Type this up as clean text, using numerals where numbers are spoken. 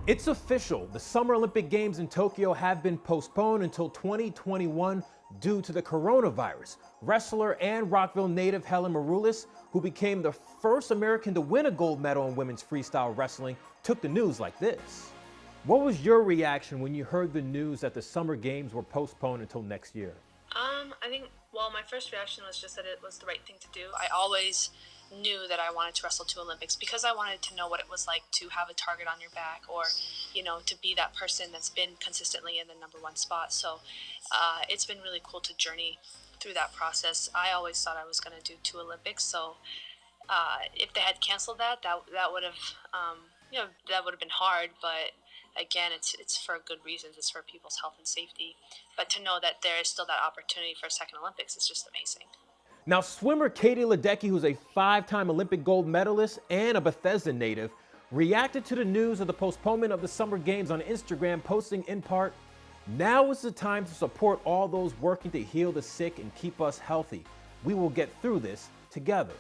It's official. The Summer Olympic Games in Tokyo have been postponed until 2021 due to the coronavirus. Wrestler and Rockville native Helen Maroulis, who became the first American to win a gold medal in women's freestyle wrestling, took the news like this. What was your reaction when you heard the news that the Summer Games were postponed until next year? My first reaction was just that it was the right thing to do. I always knew that I wanted to wrestle to Olympics because I wanted to know what it was like to have a target on your back, or, to be that person that's been consistently in the #1 spot. So it's been really cool to journey through that process. I always thought I was going to do 2 Olympics. So if they had canceled that would have, that would have been hard. But again, it's for good reasons. It's for people's health and safety. But to know that there is still that opportunity for a second Olympics is just amazing. Now, swimmer Katie Ledecky, who's a 5-time Olympic gold medalist and a Bethesda native, reacted to the news of the postponement of the Summer Games on Instagram, posting in part, "Now is the time to support all those working to heal the sick and keep us healthy. We will get through this together."